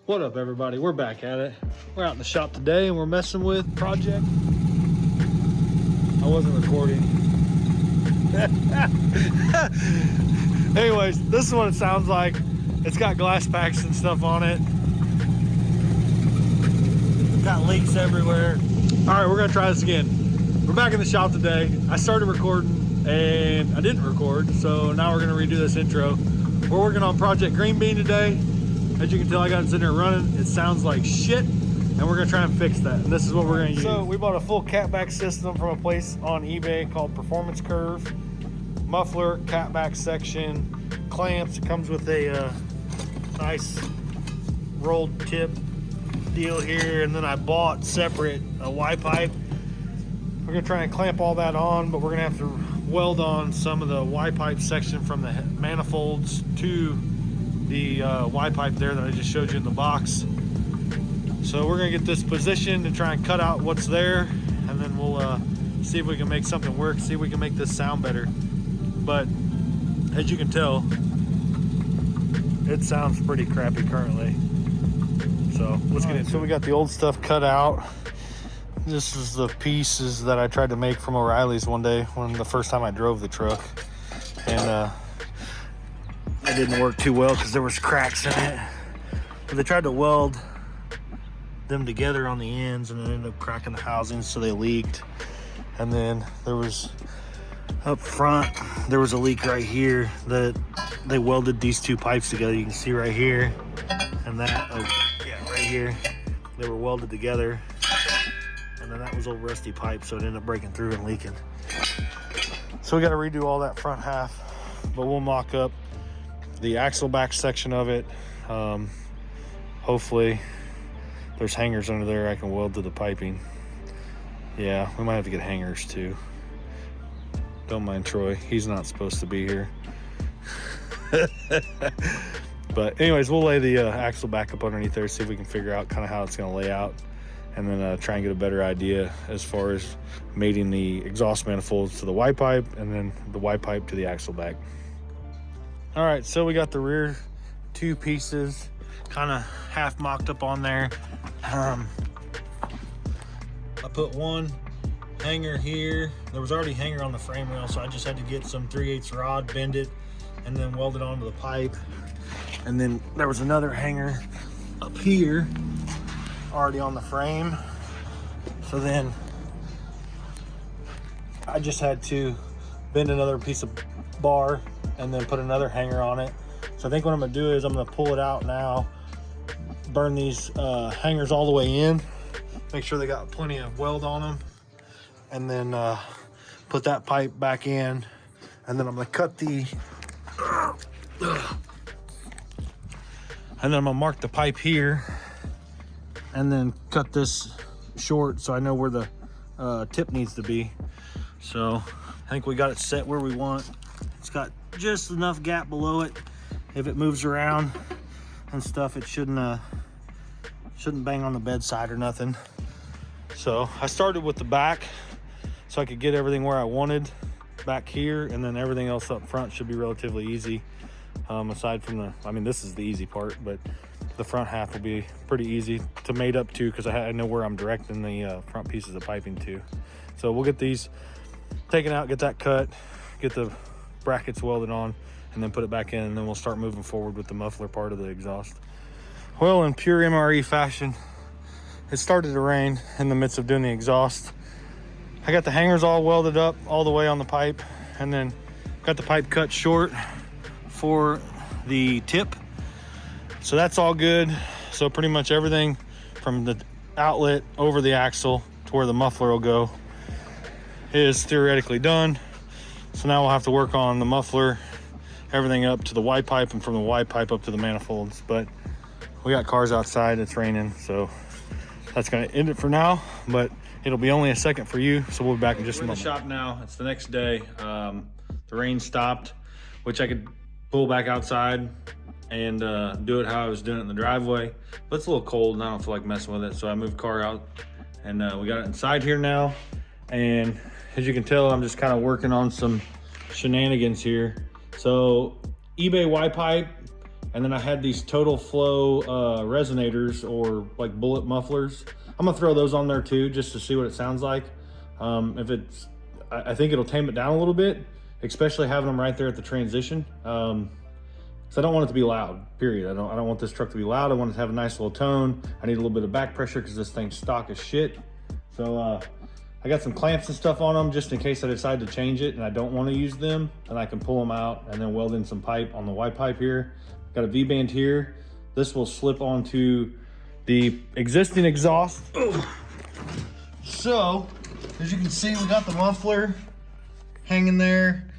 What up, everybody? We're back at it. We're out in the shop today and we're messing with project. I wasn't recording. Anyways, this is what it sounds like. It's got glass packs and stuff on it. Got leaks everywhere. All right, we're gonna try this again. We're back in the shop today. I started recording and I didn't record, so now we're gonna redo this intro. We're working on Project Green Bean today. As you can tell, I got it sitting there running. It sounds like shit, and we're gonna try and fix that. And this is what we're gonna use. So we bought a full catback system from a place on eBay called Performance Curve. Muffler, catback section, clamps. It comes with a nice rolled tip deal here, and then I bought separate a Y pipe. We're gonna try and clamp all that on, but we're gonna have to weld on some of the Y pipe section from the manifolds to the Y pipe there that I just showed you in the box. So we're gonna get this positioned and try and cut out what's there, and then we'll see if we can make something work, see if we can make this sound better. But as you can tell, it sounds pretty crappy currently. So let's get into it. So we got the old stuff cut out. This is the pieces that I tried to make from O'Reilly's one day when the first time I drove the truck, and it didn't work too well because there was cracks in it. But they tried to weld them together on the ends, and it ended up cracking the housings, so they leaked. And then there was up front, there was a leak right here that they welded these two pipes together. You can see right here, and that, oh yeah, right here, they were welded together. And then that was old rusty pipe, so it ended up breaking through and leaking. So we got to redo all that front half, but we'll mock up the axle back section of it. Hopefully there's hangers under there I can weld to the piping. Yeah, we might have to get hangers too. Don't mind Troy, he's not supposed to be here. But anyways, we'll lay the axle back up underneath there, see if we can figure out kind of how it's going to lay out, and then try and get a better idea as far as mating the exhaust manifolds to the Y pipe and then the Y pipe to the axle back. All right, so we got the rear two pieces kind of half mocked up on there. I put one hanger here. There was already hanger on the frame rail, so I just had to get some 3/8 rod, bend it, and then weld it onto the pipe. And then there was another hanger up here already on the frame. So then I just had to bend another piece of bar and then put another hanger on it. So I think what I'm gonna do is I'm gonna pull it out now, burn these hangers all the way in, make sure they got plenty of weld on them, and then put that pipe back in. And then I'm gonna cut the, and then I'm gonna mark the pipe here and then cut this short so I know where the tip needs to be. So I think we got it set where we want. It's got just enough gap below it. If it moves around and stuff, it shouldn't bang on the bedside or nothing. So I started with the back so I could get everything where I wanted back here, and then everything else up front should be relatively easy. Aside from the, I mean, this is the easy part, but the front half will be pretty easy to mate up to because I know where I'm directing the front pieces of piping to. So we'll get these taken out, get that cut, get the brackets welded on, and then put it back in, and then we'll start moving forward with the muffler part of the exhaust. Well, in pure MRE fashion, it started to rain in the midst of doing the exhaust. I got the hangers all welded up all the way on the pipe, and then got the pipe cut short for the tip. So that's all good. So pretty much everything from the outlet over the axle to where the muffler will go is theoretically done. So now we'll have to work on the muffler, everything up to the Y pipe, and from the Y pipe up to the manifolds. But we got cars outside, it's raining, so that's gonna end it for now, but it'll be only a second for you, so we'll be back in just a moment. We're in the shop now. It's the next day. The rain stopped, which I could pull back outside and do it how I was doing it in the driveway, but it's a little cold and I don't feel like messing with it, so I moved the car out, and we got it inside here now. And as you can tell, I'm just kind of working on some shenanigans here. So eBay Y pipe And then I had these Total Flow resonators, or like bullet mufflers. I'm gonna throw those on there too, just to see what it sounds like. If it's, I think it'll tame it down a little bit, especially having them right there at the transition. So I don't want it to be loud, period. I don't want this truck to be loud. I want it to have a nice little tone. I need a little bit of back pressure because this thing's stock as shit. So I got some clamps and stuff on them just in case I decide to change it and I don't want to use them, and I can pull them out and then weld in some pipe on the Y pipe here. Got a V-band here. This will slip onto the existing exhaust. So as you can see, we got the muffler hanging there.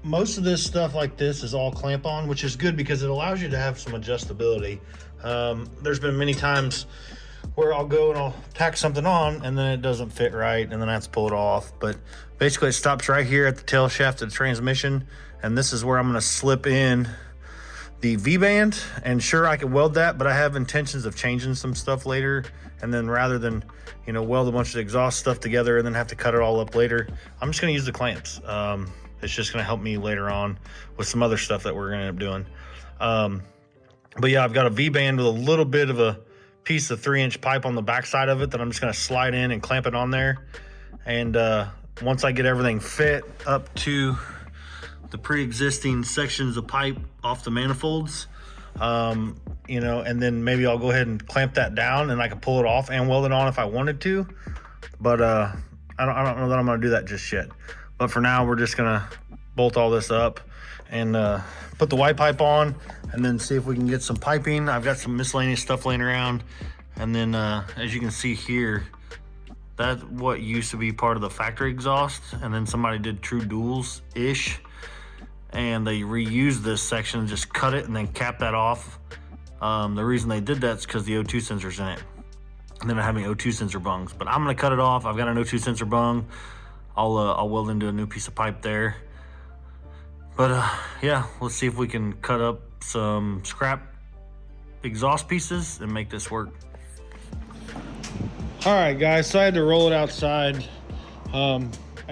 Most of this stuff like this is all clamp on, which is good because it allows you to have some adjustability. There's been many times where I'll go and I'll tack something on and then it doesn't fit right and then I have to pull it off. But basically it stops right here at the tail shaft of the transmission, and this is where I'm gonna slip in the V-band. And sure, I can weld that, but I have intentions of changing some stuff later. And then rather than, you know, weld a bunch of exhaust stuff together and then have to cut it all up later, I'm just gonna use the clamps. It's just gonna help me later on with some other stuff that we're gonna end up doing. But yeah, I've got a V-band with a little bit of a piece of 3-inch pipe on the backside of it that I'm just gonna slide in and clamp it on there. And once I get everything fit up to the pre-existing sections of pipe off the manifolds, you know, and then maybe I'll go ahead and clamp that down and I can pull it off and weld it on if I wanted to. But I don't know that I'm gonna do that just yet. But for now, we're just gonna bolt all this up and put the Y pipe on and then see if we can get some piping. I've got some miscellaneous stuff laying around. And then as you can see here, that's what used to be part of the factory exhaust. And then somebody did true duals-ish, and they reused this section, just cut it and then cap that off. The reason they did that is because the O2 sensor's in it. And then I have any O2 sensor bungs, but I'm gonna cut it off. I've got an O2 sensor bung. I'll weld into a new piece of pipe there. But yeah, let's see if we can cut up some scrap exhaust pieces and make this work. All right, guys, so I had to roll it outside. I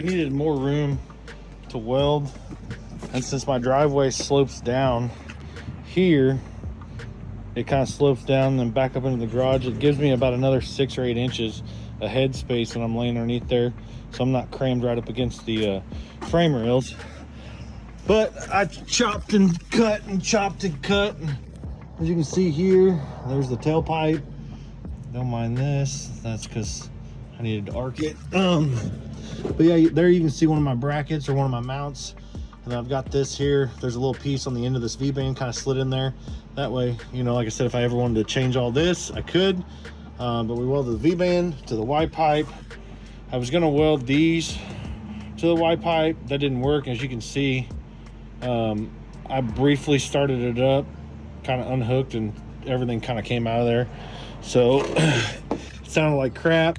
needed more room to weld. And since my driveway slopes down here, it kind of slopes down and then back up into the garage. It gives me about another 6 or 8 inches of head space when I'm laying underneath there, so I'm not crammed right up against the frame rails. But I chopped and cut and chopped and cut. As you can see here, there's the tailpipe. Don't mind this, that's because I needed to arc it. But yeah, there you can see one of my brackets or one of my mounts. And I've got this here. There's a little piece on the end of this V-band kind of slid in there. That way, you know, like I said, if I ever wanted to change all this, I could. But we welded the V-band to the Y pipe. I was gonna weld these to the Y pipe. That didn't work. As you can see, I briefly started it up, kind of unhooked, and everything kind of came out of there. So it sounded like crap.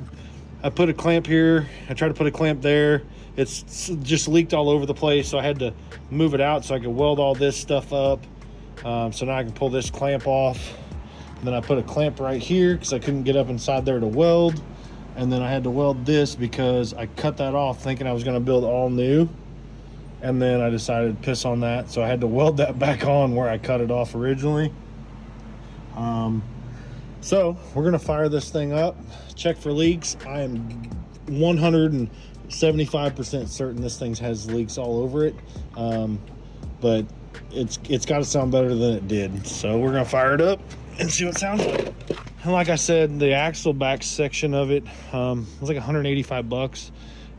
I put a clamp here. I tried to put a clamp there. It's just leaked all over the place, so I had to move it out so I could weld all this stuff up. So now I can pull this clamp off. And then I put a clamp right here because I couldn't get up inside there to weld. And then I had to weld this because I cut that off thinking I was going to build all new. And then I decided to piss on that, so I had to weld that back on where I cut it off originally. So we're going to fire this thing up, check for leaks. I am 175% certain this thing has leaks all over it, but it's got to sound better than it did. So we're gonna fire it up and see what it sounds like. And like I said, the axle back section of it was like 185 bucks.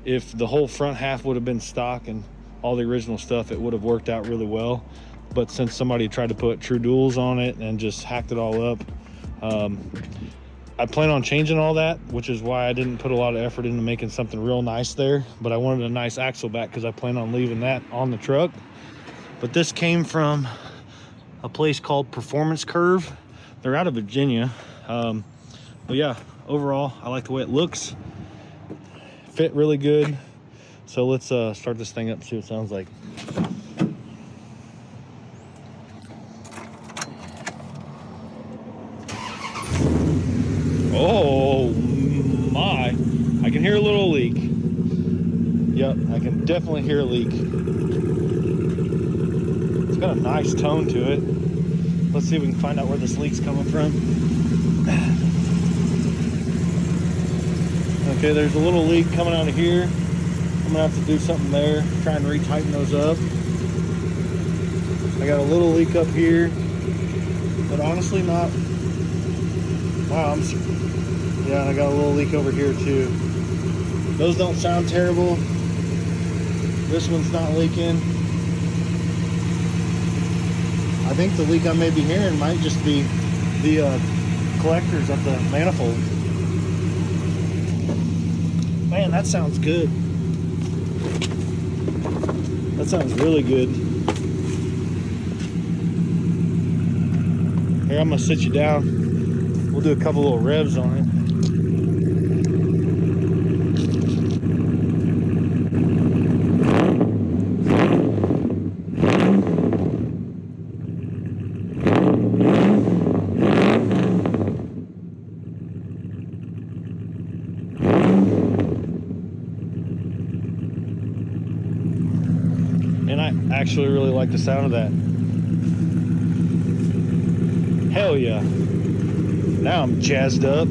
If the whole front half would have been stock and all the original stuff, it would have worked out really well. But since somebody tried to put true duals on it and just hacked it all up, I plan on changing all that, which is why I didn't put a lot of effort into making something real nice there. But I wanted a nice axle back because I plan on leaving that on the truck. But this came from a place called Performance Curve. They're out of Virginia. But yeah, overall, I like the way it looks. Fit really good. So let's start this thing up and see what it sounds like. Oh my, I can hear a little leak. Yep, I can definitely hear a leak. It's got a nice tone to it. Let's see if we can find out where this leak's coming from. Okay, there's a little leak coming out of here. I'm gonna have to do something there, try and retighten those up. I got a little leak up here, but honestly not. Wow, yeah, and I got a little leak over here too. Those don't sound terrible. This one's not leaking. I think the leak I may be hearing might just be the collectors at the manifold. Man, that sounds good. That sounds really good. Here, I'm gonna sit you down. We'll do a couple little revs on it. And I actually really like the sound of that. Hell yeah. Now I'm jazzed up.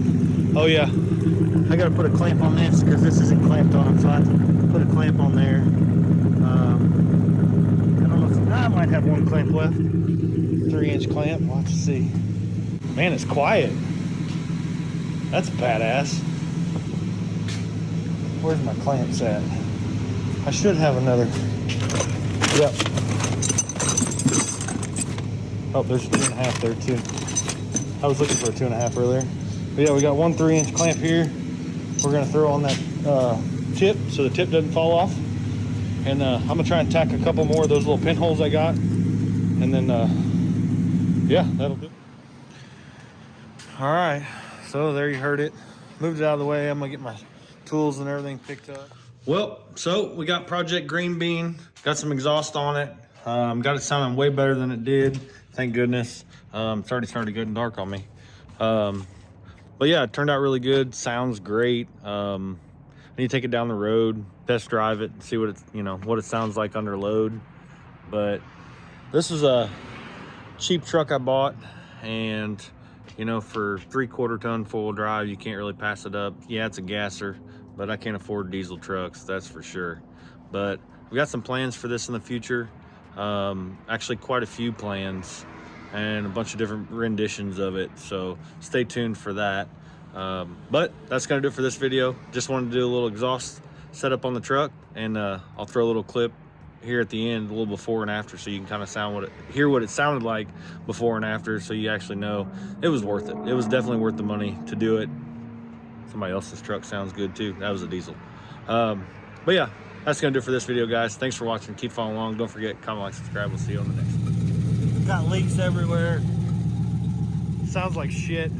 Oh yeah. I gotta put a clamp on this because this isn't clamped on, so I have to put a clamp on there. I don't know if I might have one clamp left. 3-inch clamp. We'll have to see. Man, it's quiet. That's badass. Where's my clamps at? I should have another. Yep. Oh, there's a 2.5 there too. I was looking for a 2.5 earlier. But yeah, we got one 3-inch clamp here. We're gonna throw on that tip so the tip doesn't fall off. And I'm gonna try and tack a couple more of those little pinholes I got. And then, yeah, that'll do. All right, so there you heard it. Moved it out of the way. I'm gonna get my tools and everything picked up. Well, so we got Project Green Bean, got some exhaust on it. Got it sounding way better than it did. Thank goodness. It's already started getting dark on me. But yeah, it turned out really good. Sounds great. I need to take it down the road, test drive it, see what it's, what it sounds like under load. But this is a cheap truck I bought, and for 3/4 ton four-wheel drive, you can't really pass it up. Yeah, it's a gasser, but I can't afford diesel trucks, that's for sure. But we got some plans for this in the future. Actually quite a few plans and a bunch of different renditions of it, so stay tuned for that. But that's gonna do it for this video. Just wanted to do a little exhaust setup on the truck, and I'll throw a little clip here at the end, a little before and after, so you can kind of hear what it sounded like before and after, so you actually know it was worth it. It was definitely worth the money to do it. Somebody else's truck sounds good too. That was a diesel. But yeah, that's gonna do it for this video, guys. Thanks for watching. Keep following along. Don't forget, comment, like, subscribe. We'll see you on the next one. Got leaks everywhere. Sounds like shit.